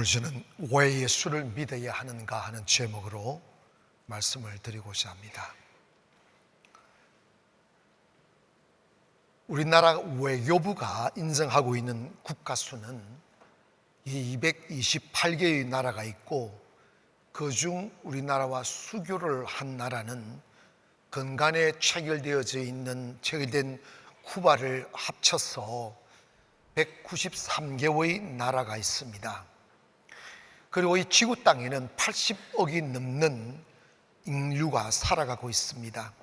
오늘 저는 왜 예수를 믿어야 하는가 하는 제목으로 말씀을 드리고자 합니다. 우리나라 외교부가 인정하고 있는 국가 수는 228개의 나라가 있고, 그중 우리나라와 수교를 한 나라는 근간에 체결된 쿠바를 합쳐서 193개의 나라가 있습니다. 그리고 이 지구 땅에는 80억이 넘는 인류가 살아가고 있습니다.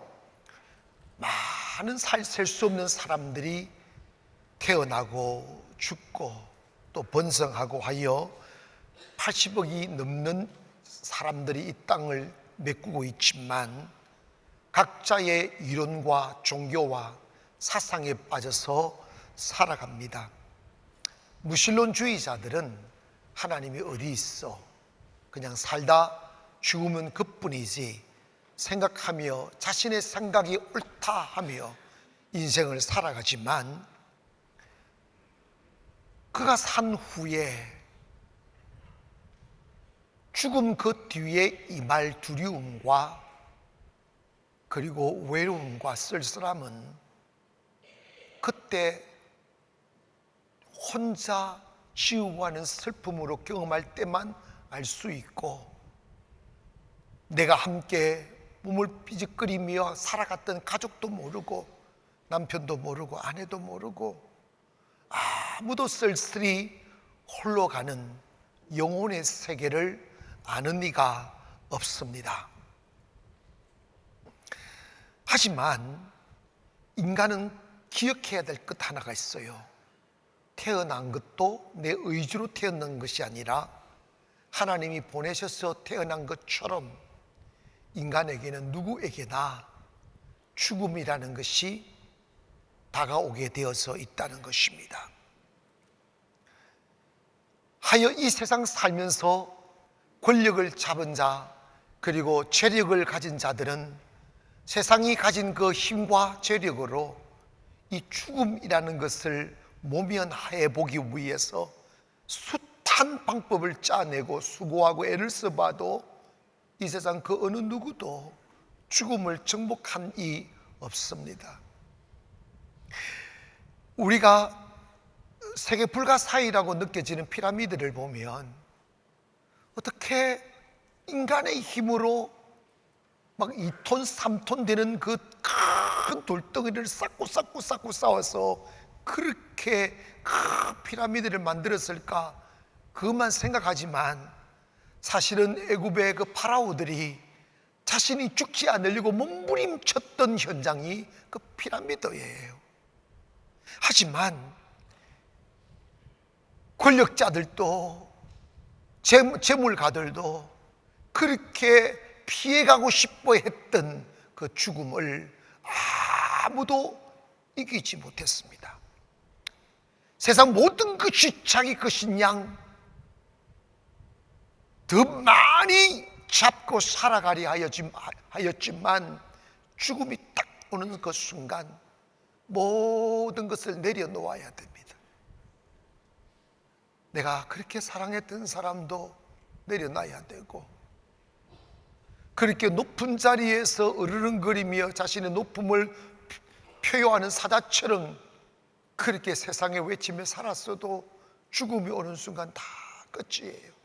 많은 셀 수 없는 사람들이 태어나고 죽고 또 번성하고 하여 80억이 넘는 사람들이 이 땅을 메꾸고 있지만, 각자의 이론과 종교와 사상에 빠져서 살아갑니다. 무신론주의자들은 하나님이 어디 있어? 그냥 살다 죽으면 그뿐이지 생각하며 자신의 생각이 옳다 하며 인생을 살아가지만, 그가 산 후에 죽음 그 뒤에 임할 두려움과 그리고 외로움과 쓸쓸함은 그때 혼자 지우고하는 슬픔으로 경험할 때만 알 수 있고, 내가 함께 몸을 삐죽거리며 살아갔던 가족도 모르고 남편도 모르고 아내도 모르고 아무도 쓸쓸히 홀로 가는 영혼의 세계를 아는 이가 없습니다. 하지만 인간은 기억해야 될 것 하나가 있어요. 태어난 것도 내 의지로 태어난 것이 아니라 하나님이 보내셔서 태어난 것처럼 인간에게는 누구에게나 죽음이라는 것이 다가오게 되어서 있다는 것입니다. 하여 이 세상 살면서 권력을 잡은 자, 그리고 재력을 가진 자들은 세상이 가진 그 힘과 재력으로 이 죽음이라는 것을 모면해 보기 위해서 숱한 방법을 짜내고 수고하고 애를 써봐도 이 세상 그 어느 누구도 죽음을 정복한 이 없습니다. 우리가 세계 불가사의라고 느껴지는 피라미드를 보면 어떻게 인간의 힘으로 막 2톤, 3톤 되는 그 큰 돌덩이를 쌓고 쌓아서 그렇게 큰 피라미드를 만들었을까? 그것만 생각하지만 사실은 애굽의 그 파라오들이 자신이 죽지 않으려고 몸부림쳤던 현장이 그 피라미드예요. 하지만 권력자들도 재물가들도 그렇게 피해가고 싶어 했던 그 죽음을 아무도 이기지 못했습니다. 세상 모든 것이 자기 것인 양 더 많이 잡고 살아가려 하였지만 죽음이 딱 오는 그 순간 모든 것을 내려놓아야 됩니다. 내가 그렇게 사랑했던 사람도 내려놔야 되고, 그렇게 높은 자리에서 으르렁거리며 자신의 높음을 표효하는 사자처럼 그렇게 세상에 외치며 살았어도 죽음이 오는 순간 다 끝이에요.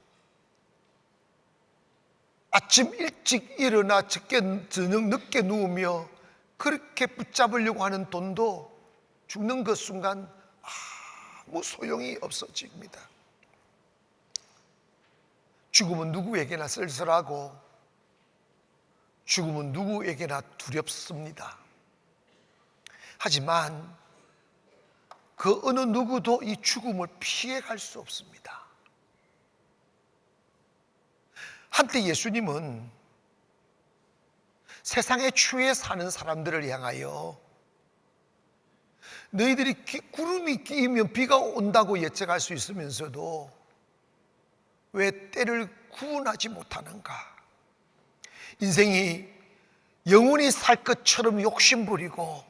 아침 일찍 일어나 저녁 늦게 누우며 그렇게 붙잡으려고 하는 돈도 죽는 그 순간 아무 소용이 없어집니다. 죽음은 누구에게나 쓸쓸하고 죽음은 누구에게나 두렵습니다. 하지만 그 어느 누구도 이 죽음을 피해갈 수 없습니다. 한때 예수님은 세상의 추위에 사는 사람들을 향하여 너희들이 구름이 끼면 비가 온다고 예측할 수 있으면서도 왜 때를 구분하지 못하는가? 인생이 영원히 살 것처럼 욕심부리고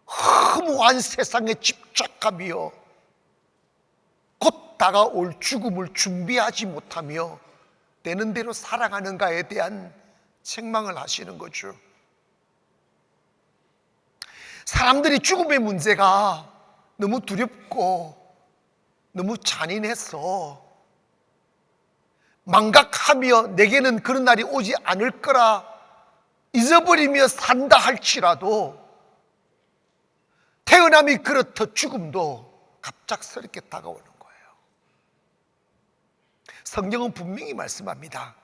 허무한 세상에 집착하며 곧 다가올 죽음을 준비하지 못하며 되는 대로 살아가는가에 대한 책망을 하시는 거죠. 사람들이 죽음의 문제가 너무 두렵고 너무 잔인해서 망각하며 내게는 그런 날이 오지 않을 거라 잊어버리며 산다 할지라도 태어남이 그렇듯 죽음도 갑작스럽게 다가오는 거예요. 성경은 분명히 말씀합니다.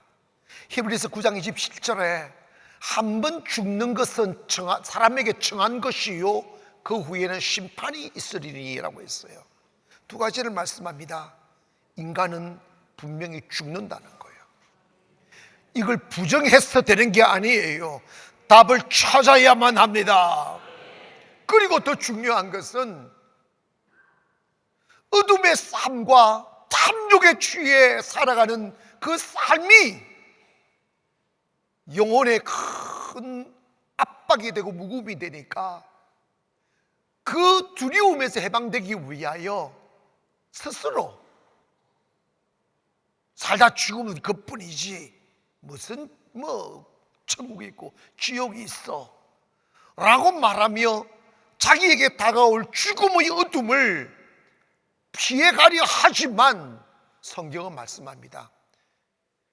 히브리서 9장 27절에 한 번 죽는 것은 사람에게 정한 것이요 그 후에는 심판이 있으리라고 했어요. 두 가지를 말씀합니다. 인간은 분명히 죽는다는 거예요. 이걸 부정해서 되는 게 아니에요. 답을 찾아야만 합니다. 그리고 더 중요한 것은 어둠의 삶과 탐욕에 취해 살아가는 그 삶이 영혼에 큰 압박이 되고 무거움이 되니까 그 두려움에서 해방되기 위하여 스스로 살다 죽으면 그뿐이지 무슨 천국이 있고 지옥이 있어 라고 말하며 자기에게 다가올 죽음의 어둠을 피해가려 하지만 성경은 말씀합니다.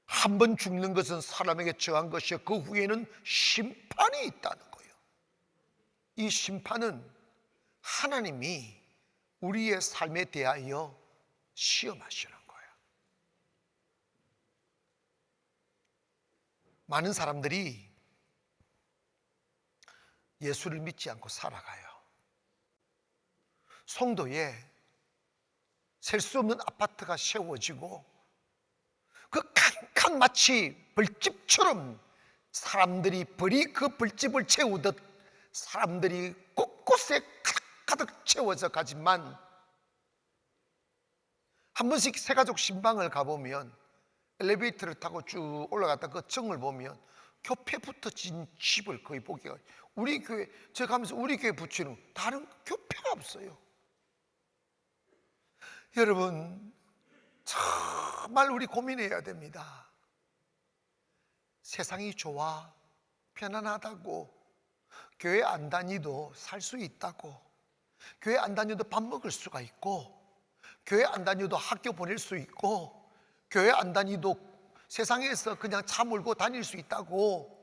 한 번 죽는 것은 사람에게 정한 것이요 그 후에는 심판이 있다는 거예요. 이 심판은 하나님이 우리의 삶에 대하여 시험하시는 거예요. 많은 사람들이 예수를 믿지 않고 살아가요. 송도에 셀 수 없는 아파트가 세워지고 그 칸칸 마치 벌집처럼 사람들이 벌이 그 벌집을 채우듯 사람들이 곳곳에 가득 채워져 가지만, 한 번씩 새가족 신방을 가보면 엘리베이터를 타고 쭉 올라갔다 그 층을 보면 교패 붙어진 집을 거의 보기가, 우리 교회, 제가 가면서 우리 교회 붙이는 다른 교패가 없어요. 여러분, 정말 우리 고민해야 됩니다. 세상이 좋아, 편안하다고, 교회 안 다니도 살 수 있다고, 교회 안 다녀도 밥 먹을 수가 있고, 교회 안 다녀도 학교 보낼 수 있고, 교회 안 다니도 세상에서 그냥 차 몰고 다닐 수 있다고,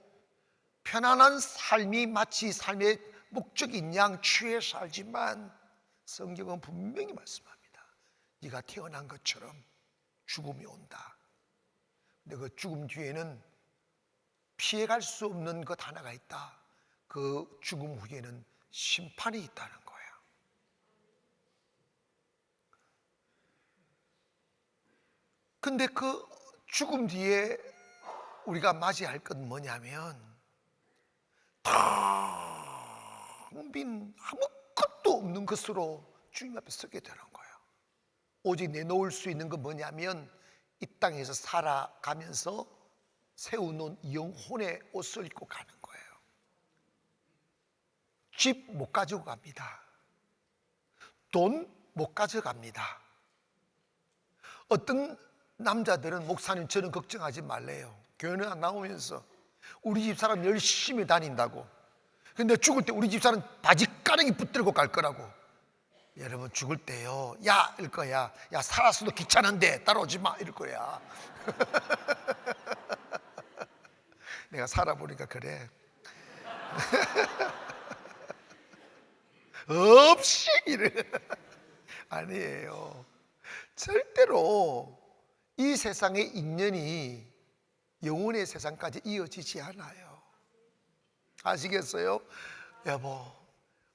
편안한 삶이 마치 삶의 목적인 양 취해 살지만, 성경은 분명히 말씀합니다. 네가 태어난 것처럼 죽음이 온다. 근데 그 죽음 뒤에는 피해갈 수 없는 것 하나가 있다. 그 죽음 후에는 심판이 있다는 거예요. 근데 그 죽음 뒤에 우리가 맞이할 건 뭐냐면, 텅 빈 아무것도 없는 것으로 주님 앞에 서게 되는 거예요. 오직 내놓을 수 있는 건 뭐냐면, 이 땅에서 살아가면서 세워놓은 영혼의 옷을 입고 가는 거예요. 집 못 가지고 갑니다. 돈 못 가져갑니다. 어떤 남자들은 목사님 저는 걱정하지 말래요. 교회는 안 나오면서 우리 집사람 열심히 다닌다고. 근데 죽을 때 우리 집사람 바지가랑이 붙들고 갈 거라고. 여러분, 죽을 때요, 야 이럴 거야. 야, 살았어도 귀찮은데 따라오지 마 이럴 거야. 내가 살아보니까 그래. 없이 이래. 아니에요. 절대로 이 세상의 인연이 영혼의 세상까지 이어지지 않아요. 아시겠어요? 여보,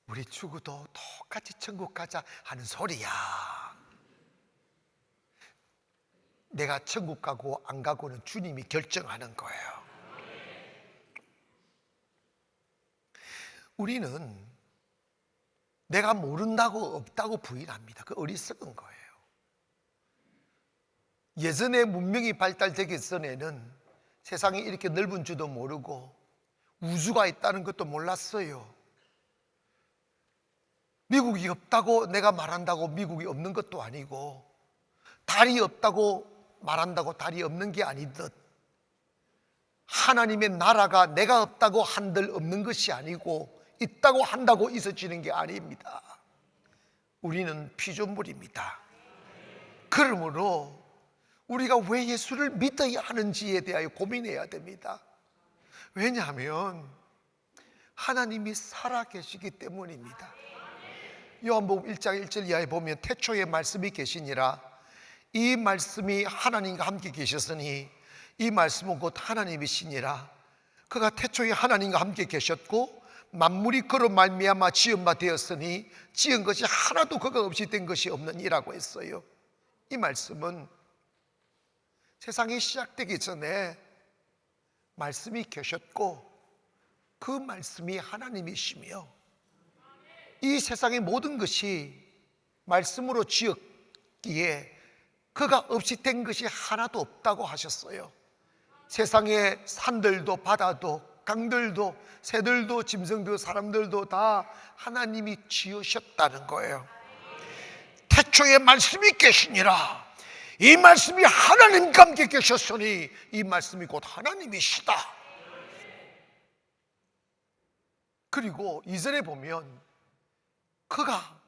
우리 죽어도 똑같이 천국 가자 하는 소리야. 내가 천국 가고 안 가고는 주님이 결정하는 거예요. 우리는 내가 모른다고 없다고 부인합니다. 그 어리석은 거예요. 예전에 문명이 발달되기 전에는 세상이 이렇게 넓은 줄도 모르고 우주가 있다는 것도 몰랐어요. 미국이 없다고 내가 말한다고 미국이 없는 것도 아니고, 달이 없다고 말한다고 달이 없는 게 아니듯, 하나님의 나라가 내가 없다고 한들 없는 것이 아니고 있다고 한다고 있어지는 게 아닙니다. 우리는 피조물입니다. 그러므로 우리가 왜 예수를 믿어야 하는지에 대하여 고민해야 됩니다. 왜냐하면 하나님이 살아계시기 때문입니다. 요한복음 1장 1절 이하에 보면 태초에 말씀이 계시니라. 이 말씀이 하나님과 함께 계셨으니 이 말씀은 곧 하나님이시니라. 그가 태초에 하나님과 함께 계셨고 만물이 그로 말미암아 지은 바 되었으니 지은 것이 하나도 그가 없이 된 것이 없느니라고 했어요. 이 말씀은 세상이 시작되기 전에 말씀이 계셨고 그 말씀이 하나님이시며 이 세상의 모든 것이 말씀으로 지었기에 그가 없이 된 것이 하나도 없다고 하셨어요. 세상의 산들도 바다도 강들도 새들도 짐승도 사람들도 다 하나님이 지으셨다는 거예요. 태초에 말씀이 계시니라. 이 말씀이 하나님과 함께 계셨으니 이 말씀이 곧 하나님이시다. 그리고 이전에 보면 그가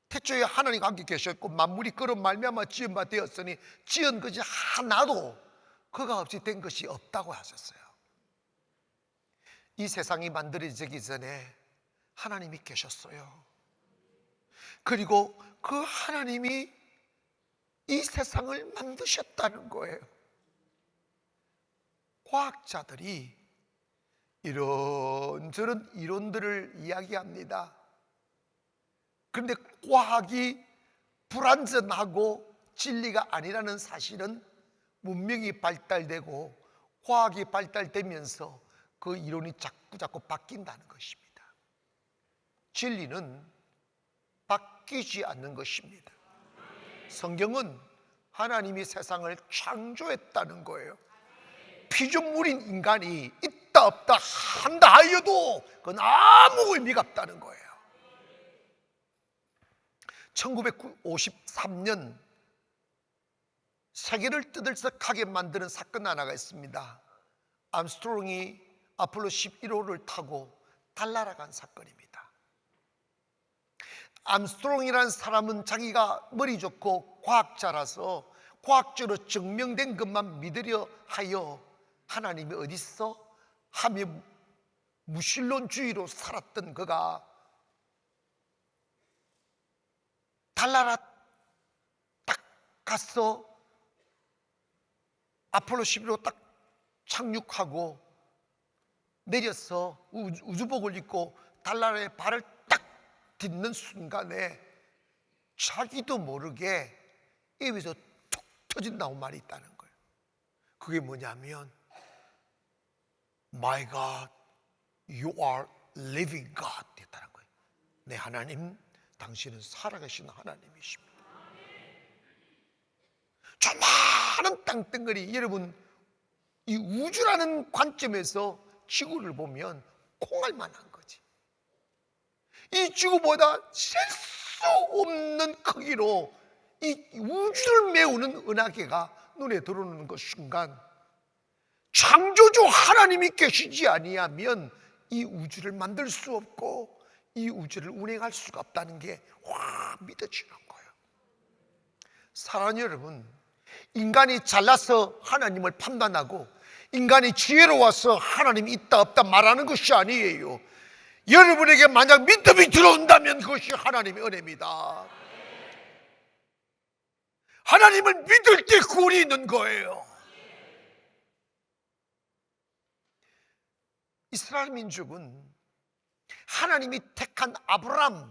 태초에 하나님과 함께 계셨고 만물이 그로 말미암아 지은 바 되었으니 지은 것이 하나도 그가 없이 된 것이 없다고 하셨어요. 이 세상이 만들어지기 전에 하나님이 계셨어요. 그리고 그 하나님이 이 세상을 만드셨다는 거예요. 과학자들이 이런저런 이론들을 이야기합니다. 그런데 과학이 불완전하고 진리가 아니라는 사실은 문명이 발달되고 과학이 발달되면서 그 이론이 자꾸 바뀐다는 것입니다. 진리는 바뀌지 않는 것입니다. 성경은 하나님이 세상을 창조했다는 거예요. 피조물인 인간이 있다 없다 한다 하여도 그건 아무 의미가 없다는 거예요. 1953년 세계를 뜨들썩하게 만드는 사건 하나가 있습니다. 암스트롱이 아폴로 11호를 타고 달나라 간 사건입니다. 암스트롱이라는 사람은 자기가 머리 좋고 과학자라서 과학적으로 증명된 것만 믿으려 하여 하나님이 어디 있어? 하며 무신론주의로 살았던 그가 달나라 딱 가서 아폴로 11호 딱 착륙하고 내려서 우주복을 입고 달나라에 발을 딱 딛는 순간에 자기도 모르게 입에서 툭 터진다고 말이 있다는 거예요. 그게 뭐냐면 My God, you are living God 했다는 거예요. 네, 하나님, 당신은 살아계신 하나님이십니다. 저 많은 땅덩어리, 여러분 이 우주라는 관점에서 지구를 보면 콩알만한 거지. 이 지구보다 셀 수 없는 크기로 이 우주를 메우는 은하계가 눈에 들어오는 그 순간 창조주 하나님이 계시지 아니하면 이 우주를 만들 수 없고 이 우주를 운행할 수가 없다는 게 확 믿어지는 거예요. 사랑하는 여러분, 인간이 잘나서 하나님을 판단하고 인간이 지혜로워서 하나님이 있다 없다 말하는 것이 아니에요. 여러분에게 만약 믿음이 들어온다면 그것이 하나님의 은혜입니다. 하나님을 믿을 때 구원이 있는 거예요. 이스라엘 민족은 하나님이 택한 아브라함의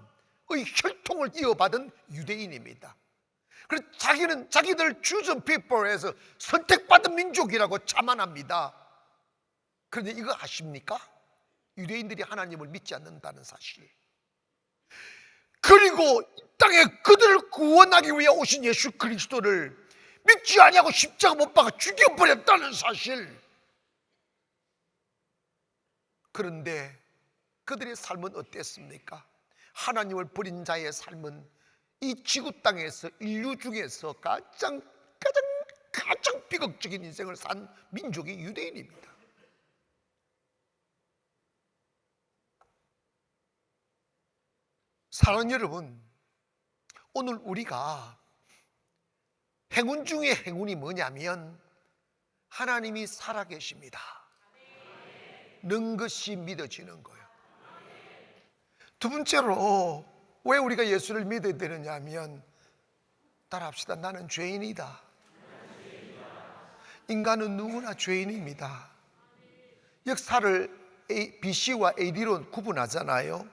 혈통을 이어받은 유대인입니다. 그래서 자기는 자기들 chosen people에서 선택받은 민족이라고 자만합니다. 그런데 이거 아십니까? 유대인들이 하나님을 믿지 않는다는 사실. 그리고 이 땅에 그들을 구원하기 위해 오신 예수 그리스도를 믿지 아니하고 십자가 못 박아 죽여버렸다는 사실. 그런데 그들의 삶은 어땠습니까? 하나님을 버린 자의 삶은 이 지구 땅에서 인류 중에서 가장 비극적인 인생을 산 민족이 유대인입니다. 사랑하는 여러분, 오늘 우리가 행운 중에 행운이 뭐냐면 하나님이 살아계십니다. 는 것이 믿어지는 거예요. 두 번째로 왜 우리가 예수를 믿어야 되느냐 하면, 따라합시다. 나는 죄인이다. 인간은 누구나 죄인입니다. 역사를 BC와 AD로 구분하잖아요.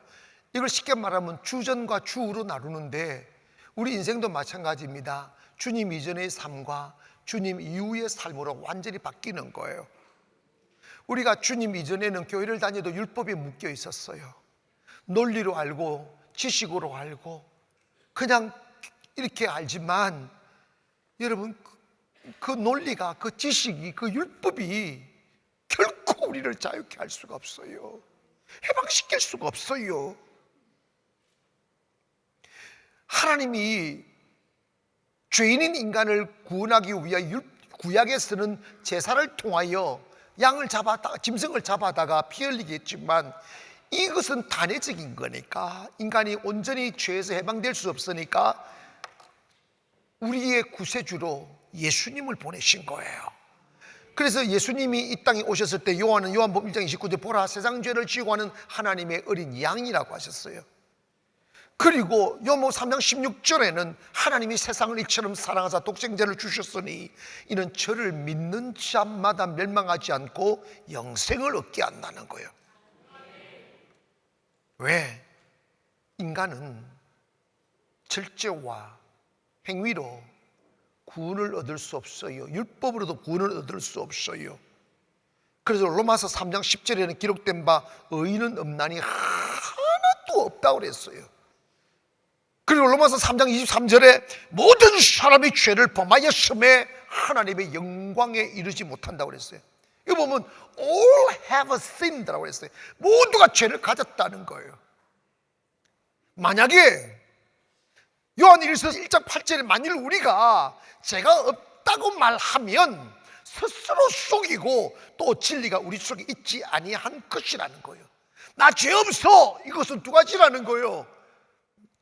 이걸 쉽게 말하면 주전과 주후로 나누는데 우리 인생도 마찬가지입니다. 주님 이전의 삶과 주님 이후의 삶으로 완전히 바뀌는 거예요. 우리가 주님 이전에는 교회를 다녀도 율법에 묶여 있었어요. 논리로 알고 지식으로 알고 그냥 이렇게 알지만 여러분, 그 논리가, 그 지식이, 그 율법이 결코 우리를 자유케 할 수가 없어요. 해방시킬 수가 없어요. 하나님이 죄인인 인간을 구원하기 위하여 구약에서는 제사를 통하여 양을 잡아다가, 짐승을 잡아다가 피 흘리게 했지만 이것은 단회적인 거니까, 인간이 온전히 죄에서 해방될 수 없으니까 우리의 구세주로 예수님을 보내신 거예요. 그래서 예수님이 이 땅에 오셨을 때 요한은 요한복음 1장 29절 보라 세상 죄를 지고 하는 하나님의 어린 양이라고 하셨어요. 그리고 요모 3장 16절에는 하나님이 세상을 이처럼 사랑하사 독생자를 주셨으니 이는 저를 믿는 자마다 멸망하지 않고 영생을 얻게 한다는 거예요. 왜? 인간은 절제와 행위로 구원을 얻을 수 없어요. 율법으로도 구원을 얻을 수 없어요. 그래서 로마서 3장 10절에는 기록된 바 의인은 없나니 하나도 없다고 그랬어요. 그리고 로마서 3장 23절에 모든 사람이 죄를 범하였음에 하나님의 영광에 이르지 못한다고 그랬어요. 이거 보면 all have sinned라고 그랬어요. 모두가 죄를 가졌다는 거예요. 만약에 요한일서 1장 8절에 만일 우리가 죄가 없다고 말하면 스스로 속이고 또 진리가 우리 속에 있지 아니한 것이라는 거예요. 나 죄 없어, 이것은 두 가지라는 거예요.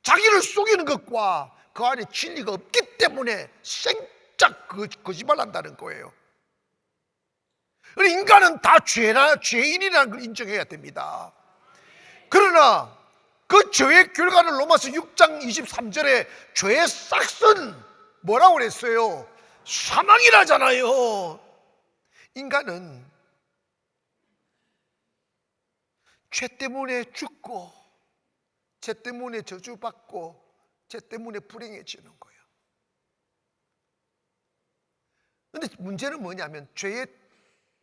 자기를 속이는 것과 그 안에 진리가 없기 때문에 생짝 거짓말 한다는 거예요. 인간은 다 죄인이라는 걸 인정해야 됩니다. 그러나 그 죄의 결과는 로마서 6장 23절에 죄의 싹은 뭐라고 그랬어요? 사망이라잖아요. 인간은 죄 때문에 죽고 죄 때문에 저주받고 죄 때문에 불행해지는 거예요. 그런데 문제는 뭐냐면 죄의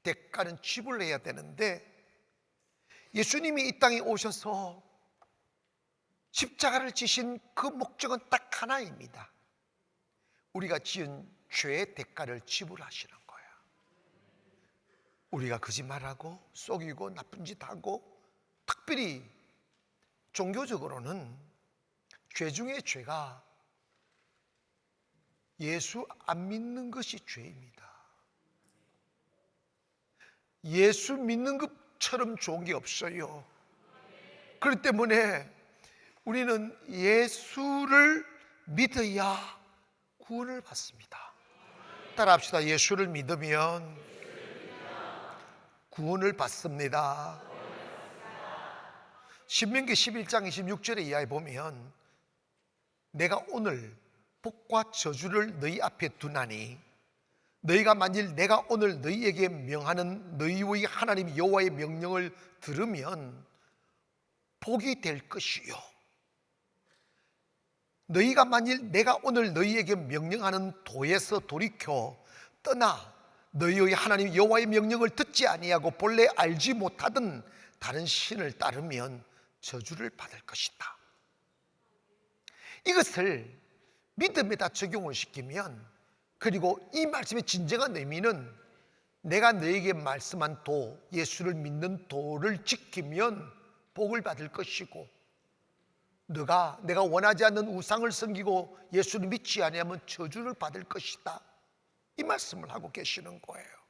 대가는 지불해야 되는데 예수님이 이 땅에 오셔서 십자가를 지신 그 목적은 딱 하나입니다. 우리가 지은 죄의 대가를 지불하시는 거예요. 우리가 거짓말하고 속이고 나쁜 짓 하고, 특별히 종교적으로는 죄 중에 죄가 예수 안 믿는 것이 죄입니다. 예수 믿는 것처럼 좋은 게 없어요. 그렇기 때문에 우리는 예수를 믿어야 구원을 받습니다. 따라합시다. 예수를 믿으면 구원을 받습니다. 신명기 11장 26절의 이하에 보면 내가 오늘 복과 저주를 너희 앞에 두나니 너희가 만일 내가 오늘 너희에게 명하는 너희의 하나님 여호와의 명령을 들으면 복이 될 것이요, 너희가 만일 내가 오늘 너희에게 명령하는 도에서 돌이켜 떠나 너희의 하나님 여호와의 명령을 듣지 아니하고 본래 알지 못하던 다른 신을 따르면 저주를 받을 것이다. 이것을 믿음에다 적용을 시키면, 그리고 이 말씀의 진정한 의미는 내가 너에게 말씀한 도, 예수를 믿는 도를 지키면 복을 받을 것이고, 내가 원하지 않는 우상을 섬기고 예수를 믿지 아니하면 저주를 받을 것이다, 이 말씀을 하고 계시는 거예요.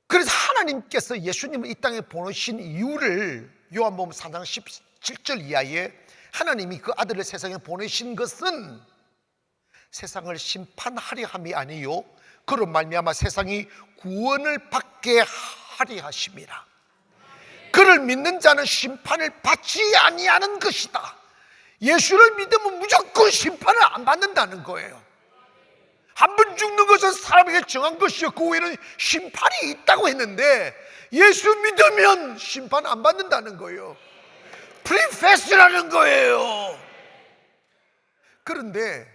그래서 하나님께서 예수님을 이 땅에 보내신 이유를 요한복음 4장 17절 이하에 하나님이 그 아들을 세상에 보내신 것은 세상을 심판하려 함이 아니요 그로 말미암아 세상이 구원을 받게 하려 하심이라. 그를 믿는 자는 심판을 받지 아니하는 것이다. 예수를 믿으면 무조건 심판을 안 받는다는 거예요. 한 번 죽는 것은 사람에게 정한 것이요 그 후에는 심판이 있다고 했는데 예수 믿으면 심판 안 받는다는 거예요. 프리패스라는 거예요. 그런데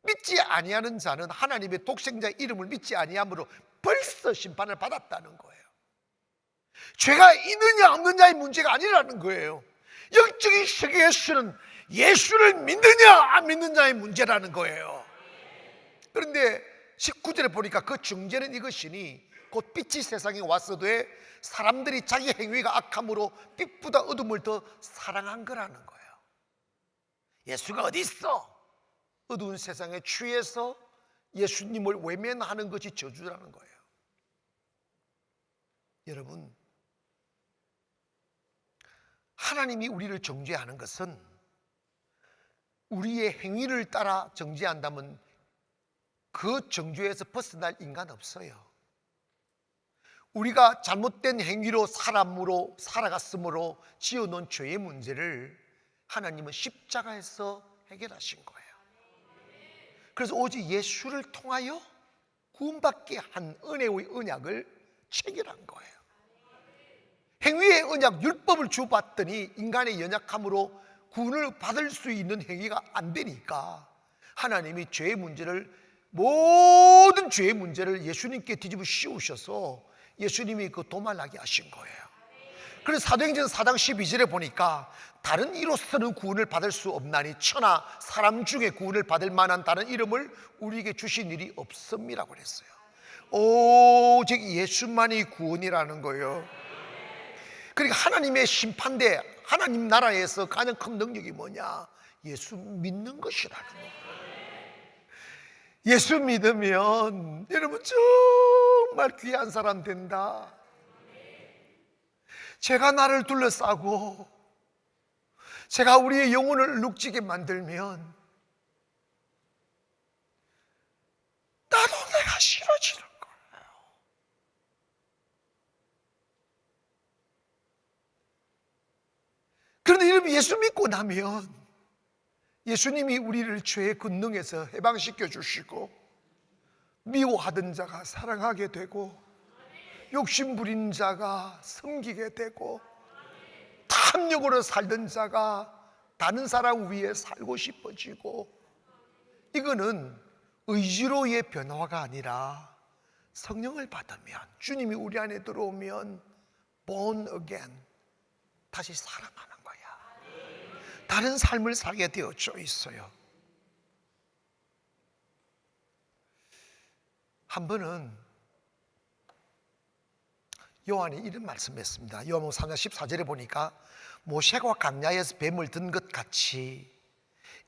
믿지 아니하는 자는 하나님의 독생자의 이름을 믿지 아니함으로 벌써 심판을 받았다는 거예요. 죄가 있느냐 없느냐의 문제가 아니라는 거예요. 영적인 세계에서는 예수를 믿느냐 안 믿느냐의 문제라는 거예요. 그런데 19절에 보니까 그 중재는 이것이니 곧 빛이 세상에 왔어도에 사람들이 자기 행위가 악함으로 빛보다 어둠을 더 사랑한 거라는 거예요. 예수가 어디 있어? 어두운 세상에 취해서 예수님을 외면하는 것이 저주라는 거예요. 여러분, 하나님이 우리를 정죄하는 것은 우리의 행위를 따라 정죄한다면 그 정죄에서 벗어날 인간 없어요. 우리가 잘못된 행위로 사람으로 살아갔으므로 지어놓은 죄의 문제를 하나님은 십자가에서 해결하신 거예요. 그래서 오직 예수를 통하여 구원받게 한 은혜의 언약을 체결한 거예요. 행위의 언약, 율법을 주받더니 인간의 연약함으로 구원을 받을 수 있는 행위가 안 되니까 하나님이 죄의 문제를, 모든 죄의 문제를 예수님께 뒤집어 씌우셔서 예수님이 그 도말하게 하신 거예요. 그래서 사도행전 4장 12절에 보니까 다른 이로서는 구원을 받을 수 없나니 천하 사람 중에 구원을 받을 만한 다른 이름을 우리에게 주신 일이 없음이라고 그랬어요. 오직 예수만이 구원이라는 거예요. 그러니까 하나님의 심판대, 하나님 나라에서 가장 큰 능력이 뭐냐? 예수 믿는 것이라는 거예요. 예수 믿으면 여러분 정말 귀한 사람 된다. 제가 나를 둘러싸고 제가 우리의 영혼을 룩지게 만들면 나도 내가 싫어지는 거예요. 그런데 여러분, 예수 믿고 나면 예수님이 우리를 죄의 권능에서 해방시켜 주시고 미워하던 자가 사랑하게 되고 욕심 부린 자가 섬기게 되고 탐욕으로 살던 자가 다른 사람 위에 살고 싶어지고, 이거는 의지로의 변화가 아니라 성령을 받으면, 주님이 우리 안에 들어오면 born again, 다시 살아나는 거야. 다른 삶을 살게 되어져 있어요. 한 번은 요한이 이런 말씀했습니다. 요한복음 3장 14절에 보니까 모세가 광야에서 뱀을 든 것 같이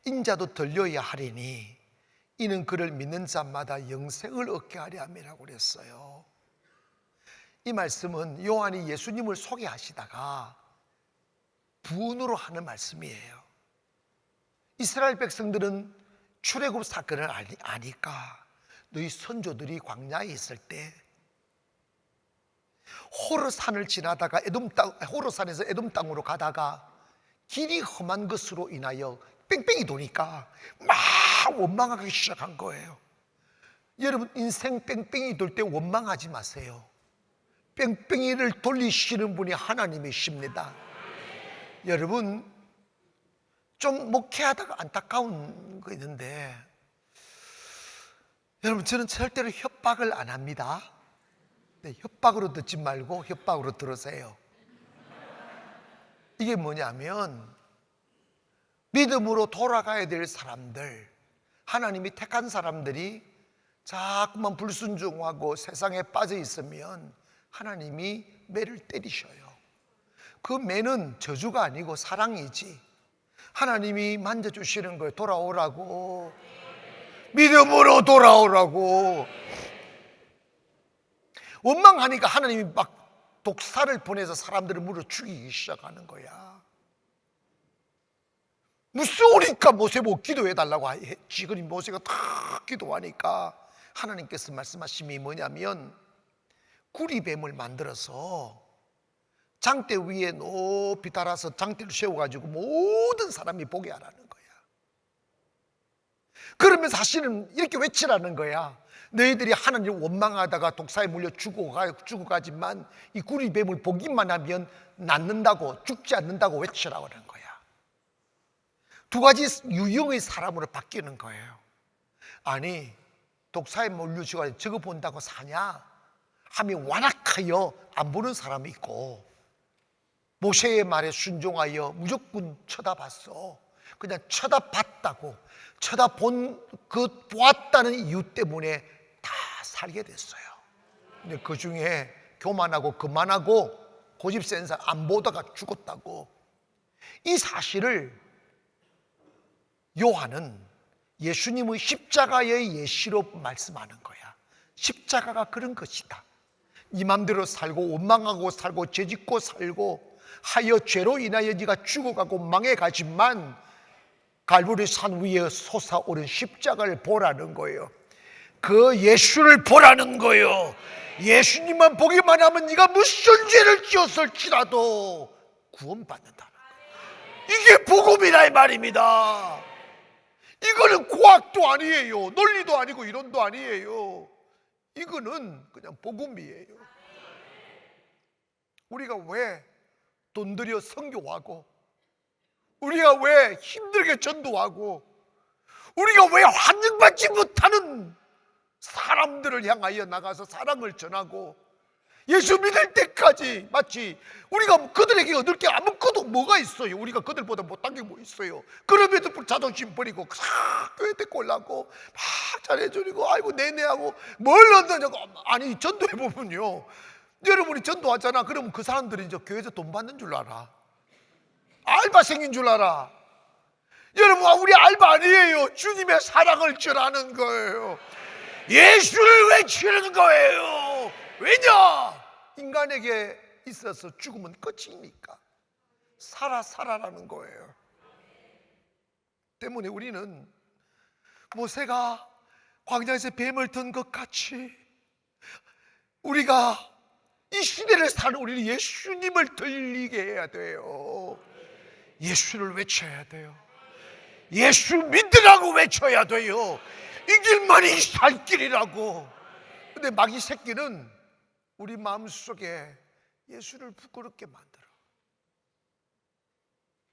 인자도 들려야 하리니 이는 그를 믿는 자마다 영생을 얻게 하려 함이라고 그랬어요. 이 말씀은 요한이 예수님을 소개하시다가 부언으로 하는 말씀이에요. 이스라엘 백성들은 출애굽 사건을 아니까 너희 선조들이 광야에 있을 때 호르산을 지나다가 호르산에서 에돔 땅으로 가다가 길이 험한 것으로 인하여 뺑뺑이 도니까 막 원망하기 시작한 거예요. 여러분, 인생 뺑뺑이 돌 때 원망하지 마세요. 뺑뺑이를 돌리시는 분이 하나님이십니다. 여러분, 좀 목회하다가 안타까운 거 있는데, 여러분, 저는 절대로 협박을 안 합니다. 네, 협박으로 듣지 말고 협박으로 들으세요. 이게 뭐냐면, 믿음으로 돌아가야 될 사람들, 하나님이 택한 사람들이 자꾸만 불순종하고 세상에 빠져 있으면 하나님이 매를 때리셔요. 그 매는 저주가 아니고 사랑이지. 하나님이 만져주시는 거예요. 돌아오라고, 믿음으로 돌아오라고. 원망하니까 하나님이 막 독사를 보내서 사람들을 물어 죽이기 시작하는 거야. 무서우니까 모세 보고 기도해달라고 했지. 그러니 모세가 다 기도하니까 하나님께서 말씀하심이 뭐냐면, 구리뱀을 만들어서 장대 위에 높이 달아서 장대를 세워가지고 모든 사람이 보게 하라는 거야. 그러면서 사실은 이렇게 외치라는 거야. 너희들이 하나님을 원망하다가 독사에 물려 죽어가지만 이 구리뱀을 보기만 하면 낫는다고, 죽지 않는다고 외치라고 하는 거야. 두 가지 유형의 사람으로 바뀌는 거예요. 아니, 독사에 물려 죽어가지고 저거 본다고 사냐 하면 완악하여 안 보는 사람이 있고, 모세의 말에 순종하여 무조건 쳐다봤어. 그냥 쳐다봤다고, 보았다는 이유 때문에 다 살게 됐어요. 근데 그 중에 교만하고 그만하고 고집 센 사람 안 보다가 죽었다고. 이 사실을 요한은 예수님의 십자가의 예시로 말씀하는 거야. 십자가가 그런 것이다. 네 맘대로 살고 원망하고 살고 죄짓고 살고 하여 죄로 인하여 네가 죽어가고 망해가지만 갈보리 산 위에 솟아오른 십자가를 보라는 거예요. 그 예수를 보라는 거요. 예수님만 보기만 하면 네가 무슨 죄를 지었을지라도 구원받는다는 거예요. 이게 복음이라 이 말입니다. 이거는 과학도 아니에요. 논리도 아니고 이론도 아니에요. 이거는 그냥 복음이에요. 우리가 왜 돈 들여 선교하고, 우리가 왜 힘들게 전도하고, 우리가 왜 환영받지 못하는 사람들을 향하여 나가서 사랑을 전하고 예수 믿을 때까지 마치 우리가 그들에게 얻을 게 아무것도 뭐가 있어요. 우리가 그들보다 못한 게 뭐 있어요. 그럼에도 자존심 버리고 교회 데리고 올라고 막 잘해주고 아이고 내내하고 뭘 얻느냐고. 아니 전도해보면요, 여러분이 전도하잖아. 그러면 그 사람들이 이제 교회에서 돈 받는 줄 알아. 알바생인 줄 알아. 여러분, 우리 알바 아니에요. 주님의 사랑을 전하는 거예요. 예수를 외치는 거예요. 왜냐? 인간에게 있어서 죽으면 끝이니까. 살아라는 거예요. 때문에 우리는 모세가 광야에서 뱀을 든 것 같이 우리가 이 시대를 사는 우리는 예수님을 들리게 해야 돼요. 예수를 외쳐야 돼요. 예수 믿으라고 외쳐야 돼요. 이 길만이 살 길이라고. 근데 마귀 새끼는 우리 마음속에 예수를 부끄럽게 만들어.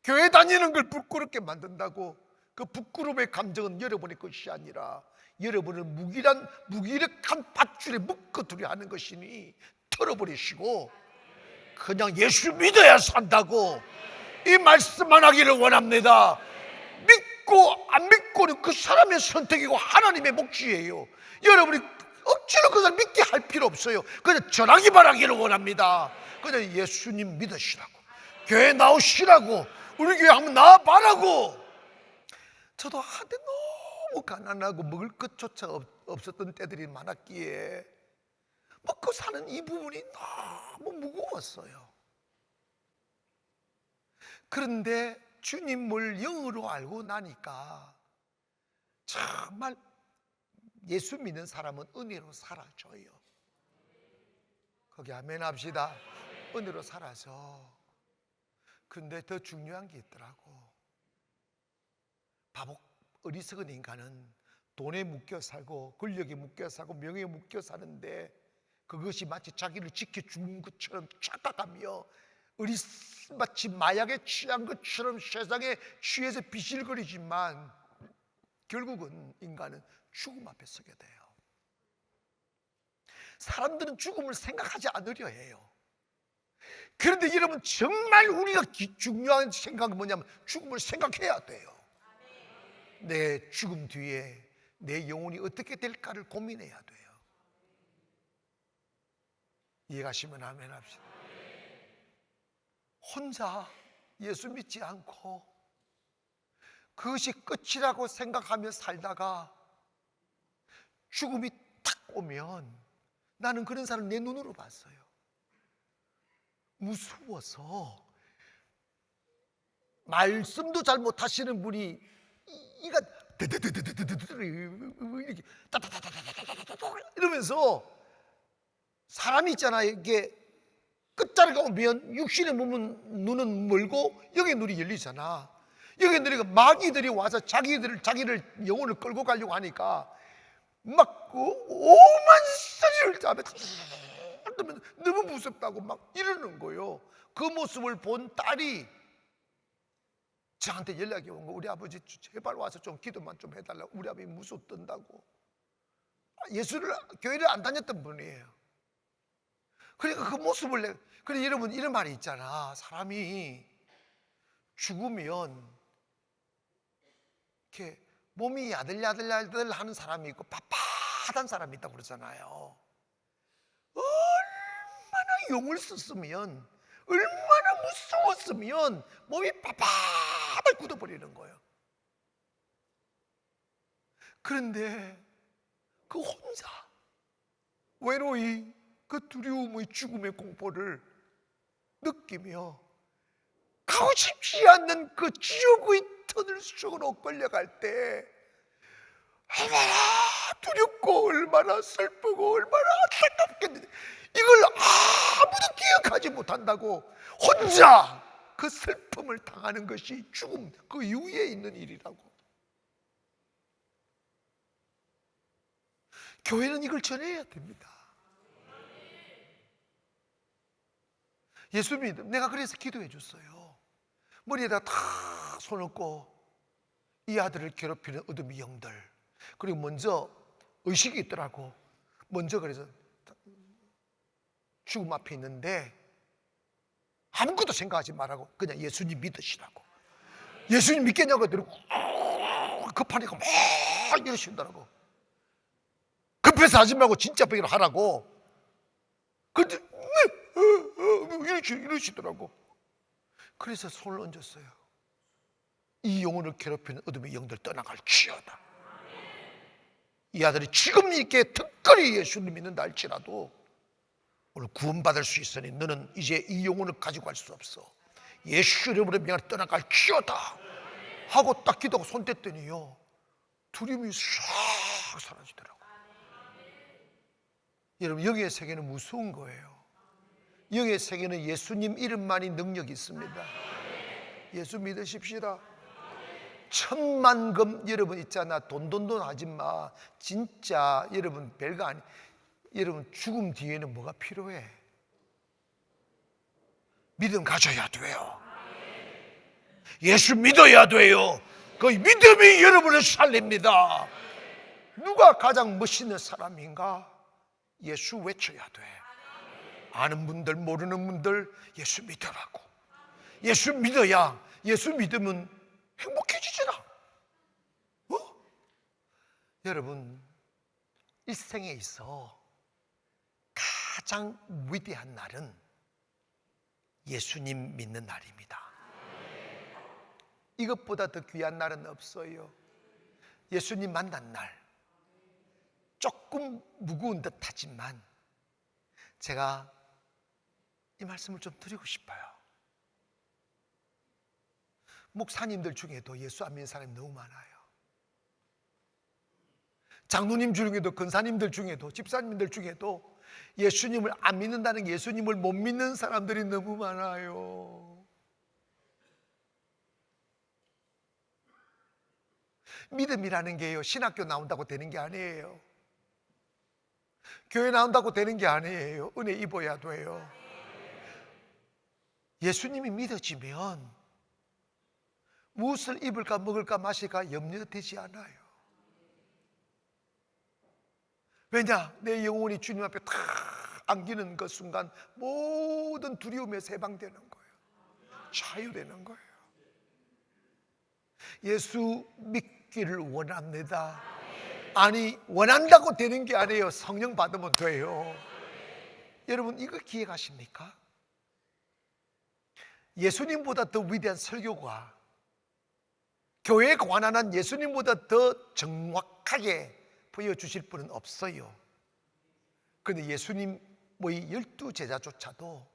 교회 다니는 걸 부끄럽게 만든다고. 그 부끄러움의 감정은 여러분의 것이 아니라 여러분을 무기력한 밧줄에 묶어두려 하는 것이니 털어버리시고 그냥 예수 믿어야 산다고 이 말씀만 하기를 원합니다. 믿고 안 믿고는 그 사람의 선택이고 하나님의 몫이에요. 여러분이 억지로 그 사람 믿게 할 필요 없어요. 그냥 전하기만 하기를 원합니다. 그냥 예수님 믿으시라고, 교회 나오시라고, 우리 교회 한번 나와봐라고. 저도 한때 너무 가난하고 먹을 것조차 없었던 때들이 많았기에 먹고 사는 이 부분이 너무 무거웠어요. 그런데 주님을 영으로 알고 나니까 정말 예수 믿는 사람은 은혜로 살아줘요. 거기 아멘 합시다. 은혜로 살아서. 근데 더 중요한 게 있더라고. 바보 어리석은 인간은 돈에 묶여 살고 권력에 묶여 살고 명예에 묶여 사는데 그것이 마치 자기를 지켜주는 것처럼 착각하며 마치 마약에 취한 것처럼 세상에 취해서 비실거리지만 결국은 인간은 죽음 앞에 서게 돼요. 사람들은 죽음을 생각하지 않으려 해요. 그런데 여러분, 정말 우리가 중요한 생각은 뭐냐면 죽음을 생각해야 돼요. 내 죽음 뒤에 내 영혼이 어떻게 될까를 고민해야 돼요. 이해가시면 아멘 합시다. 혼자 예수 믿지 않고 그것이 끝이라고 생각하며 살다가 죽음이 탁 오면, 나는 그런 사람 내 눈으로 봤어요. 무서워서 말씀도 잘 못하시는 분이 이가 이렇게 이러면서 사람이 있잖아요. 이게 끝자리가 오면 육신의 몸은 눈은 멀고 여기 눈이 열리잖아. 여기 눈이 마귀들이 와서 자기를 영혼을 끌고 가려고 하니까 막 오만 소리를 짜면서 너무 무섭다고 막 이러는 거예요. 그 모습을 본 딸이 저한테 연락이 온 거. 우리 아버지 제발 와서 좀 기도만 좀 해달라고. 우리 아버지 무섭던다고. 예수를 교회를 안 다녔던 분이에요. 그러니까 그 모습을 그래 여러분, 이런 말이 있잖아. 사람이 죽으면 이렇게 몸이 야들야들 하는 사람이 있고 빳빳한 사람이 있다고 그러잖아요. 얼마나 용을 썼으면, 얼마나 무서웠으면 몸이 빳빳하게 굳어버리는 거예요. 그런데 그 혼자 외로이 그 두려움의 죽음의 공포를 느끼며 가고 싶지 않는 그 지옥의 터널 속으로 끌려갈 때 얼마나 두렵고 얼마나 슬프고 얼마나 안타깝겠는데, 이걸 아무도 기억하지 못한다고 혼자 그 슬픔을 당하는 것이 죽음 그 이후에 있는 일이라고. 교회는 이걸 전해야 됩니다. 예수 믿음. 내가 그래서 기도해 줬어요. 머리에다 다 손 얹고 이 아들을 괴롭히는 어둠의 영들. 그리고 먼저 의식이 있더라고. 먼저 그래서 죽음 앞에 있는데 아무것도 생각하지 말라고, 그냥 예수님 믿으시라고. 예수님 믿겠냐고 했더니 급하니까 막 이러시더라고. 급해서 하지 말고 진짜 배기로 하라고. 근데 이러시더라고. 그래서 손을 얹었어요. 이 영혼을 괴롭히는 어둠의 영들 떠나갈지어다. 이 아들이 지금 이렇게 특별히 예수를 믿는다 할지라도 오늘 구원받을 수 있으니 너는 이제 이 영혼을 가지고 갈 수 없어. 예수 이름으로 명하여 떠나갈지어다 하고 딱 기도하고 손 댔더니요, 두려움이 싹 사라지더라고. 여러분, 영의 세계는 무서운 거예요. 영의 세계는 예수님 이름만이 능력이 있습니다. 예수 믿으십시다. 천만금 여러분 있잖아. 돈 하지 마. 진짜 여러분 별거 아니. 여러분 죽음 뒤에는 뭐가 필요해? 믿음 가져야 돼요. 예수 믿어야 돼요. 그 믿음이 여러분을 살립니다. 누가 가장 멋있는 사람인가? 예수 외쳐야 돼. 아는 분들 모르는 분들 예수 믿으라고. 예수 믿어야, 예수 믿으면 행복해지잖아. 여러분, 일생에 있어 가장 위대한 날은 예수님 믿는 날입니다. 이것보다 더 귀한 날은 없어요. 예수님 만난 날. 조금 무거운 듯 하지만 제가 이 말씀을 좀 드리고 싶어요. 목사님들 중에도 예수 안 믿는 사람이 너무 많아요. 장로님 중에도, 권사님들 중에도, 집사님들 중에도 예수님을 안 믿는다는, 예수님을 못 믿는 사람들이 너무 많아요. 믿음이라는 게요, 신학교 나온다고 되는 게 아니에요. 교회 나온다고 되는 게 아니에요. 은혜 입어야 돼요. 예수님이 믿어지면 무엇을 입을까 먹을까 마실까 염려되지 않아요. 왜냐? 내 영혼이 주님 앞에 다 안기는 그 순간 모든 두려움에서 해방되는 거예요. 자유되는 거예요. 예수 믿기를 원합니다. 아니, 원한다고 되는 게 아니에요. 성령 받으면 돼요. 여러분, 이거 기억하십니까? 예수님보다 더 위대한 설교가, 교회에 관한 한 예수님보다 더 정확하게 보여주실 분은 없어요. 그런데 예수님의 12 제자조차도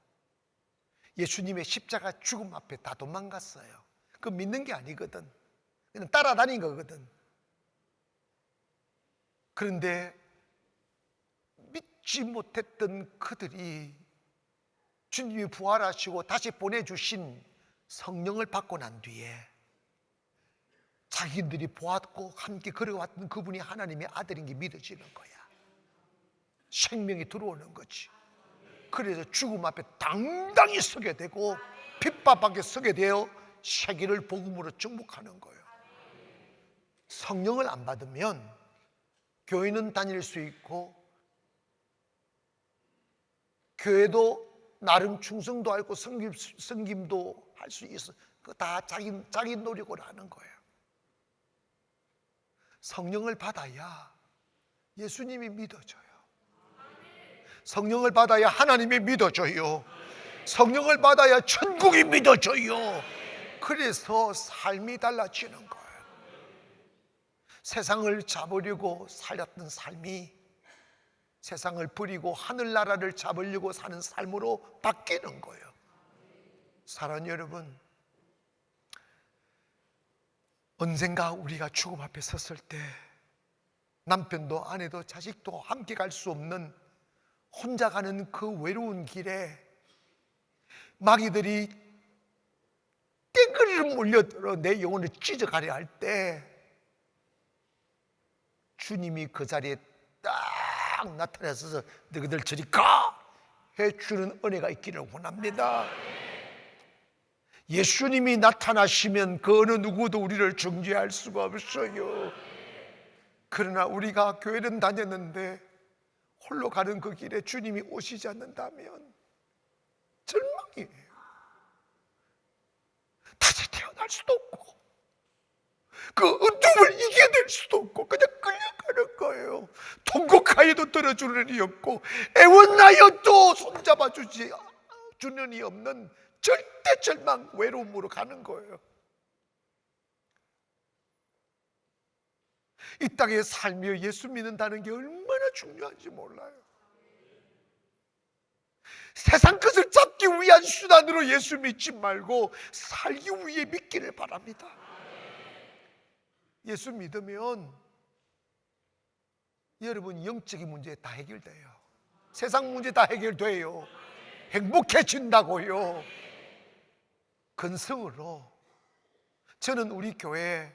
예수님의 십자가 죽음 앞에 다 도망갔어요. 그거 믿는 게 아니거든. 그냥 따라다닌 거거든. 그런데 믿지 못했던 그들이 주님이 부활하시고 다시 보내주신 성령을 받고 난 뒤에 자기들이 보았고 함께 걸어왔던 그분이 하나님의 아들인 게 믿어지는 거야. 생명이 들어오는 거지. 그래서 죽음 앞에 당당히 서게 되고 핍박 앞에 서게 되어 세계를 복음으로 정복하는 거예요. 성령을 안 받으면 교회는 다닐 수 있고 교회도 나름 충성도 하고 섬김도 할 수 있어. 그거 다 자기 노력으로 하는 거예요. 성령을 받아야 예수님이 믿어져요. 성령을 받아야 하나님이 믿어져요. 성령을 받아야 천국이 믿어져요. 그래서 삶이 달라지는 거예요. 세상을 잡으려고 살았던 삶이 세상을 버리고 하늘나라를 잡으려고 사는 삶으로 바뀌는 거예요. 사랑하는 여러분, 언젠가 우리가 죽음 앞에 섰을 때 남편도 아내도 자식도 함께 갈 수 없는 혼자 가는 그 외로운 길에 마귀들이 땡그리를 몰려들어 내 영혼을 찢어가려 할 때 주님이 그 자리에 딱 나타나서 너희들 저리 가! 해주는 은혜가 있기를 원합니다. 예수님이 나타나시면 그 어느 누구도 우리를 정죄할 수가 없어요. 그러나 우리가 교회는 다녔는데 홀로 가는 그 길에 주님이 오시지 않는다면 절망이에요. 다시 태어날 수도 없고 그 어둠을 이겨낼 수도 없고 그냥 끌려가는 거예요. 통곡하여도 들어주는 이 없고 애원하여도 손잡아 주는 이 없는 절대 절망 외로움으로 가는 거예요. 이 땅에 살며 예수 믿는다는 게 얼마나 중요한지 몰라요. 세상 것을 잡기 위한 수단으로 예수 믿지 말고 살기 위해 믿기를 바랍니다. 예수 믿으면 여러분 영적인 문제 다 해결돼요. 세상 문제 다 해결돼요. 행복해진다고요. 근성으로 저는 우리 교회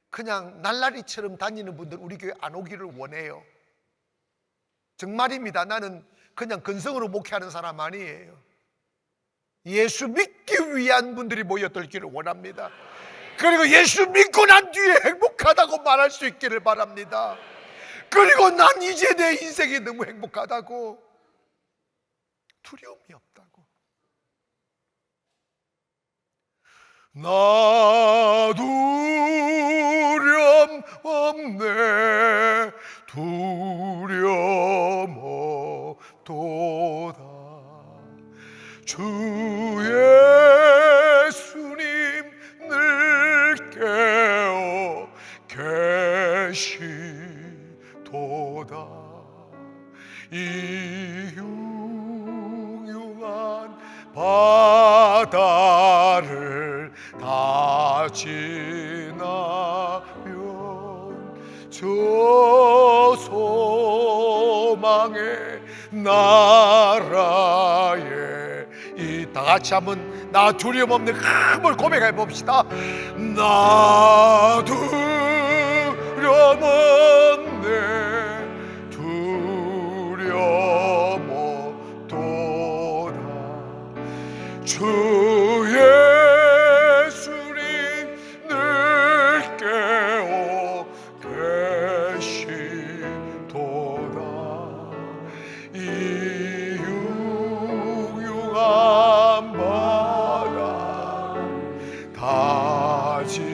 그냥 날라리처럼 다니는 분들 우리 교회 안 오기를 원해요. 정말입니다. 나는 그냥 근성으로 목회하는 사람 아니에요. 예수 믿기 위한 분들이 모여들기를 원합니다. 그리고 예수 믿고 난 뒤에 행복하다고 말할 수 있기를 바랍니다. 그리고 난 이제 내 인생이 너무 행복하다고, 두려움이 없다고. 나 두려움 없네, 두려움 없도다. 주 예수님 늘 깨어 계시도다. 이 흉흉한 바다를 다 지나면 저 소망의 나라에 다 같이 한번 나 두려움 없는 큰 고백해 봅시다. 나 두려움 없네, 두려움 없도다. 주 예수님 늘 깨어 계시도다. 이 흉흉한 바다 다 지나며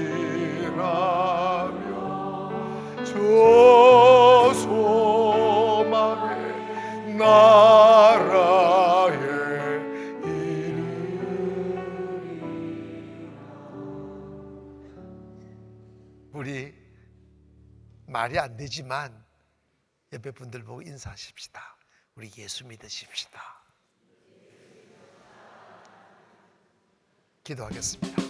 저 소망의 나라에 우리 말이 안 되지만 옆에 분들 보고 인사하십시다. 우리 예수 믿으십시다. 기도하겠습니다.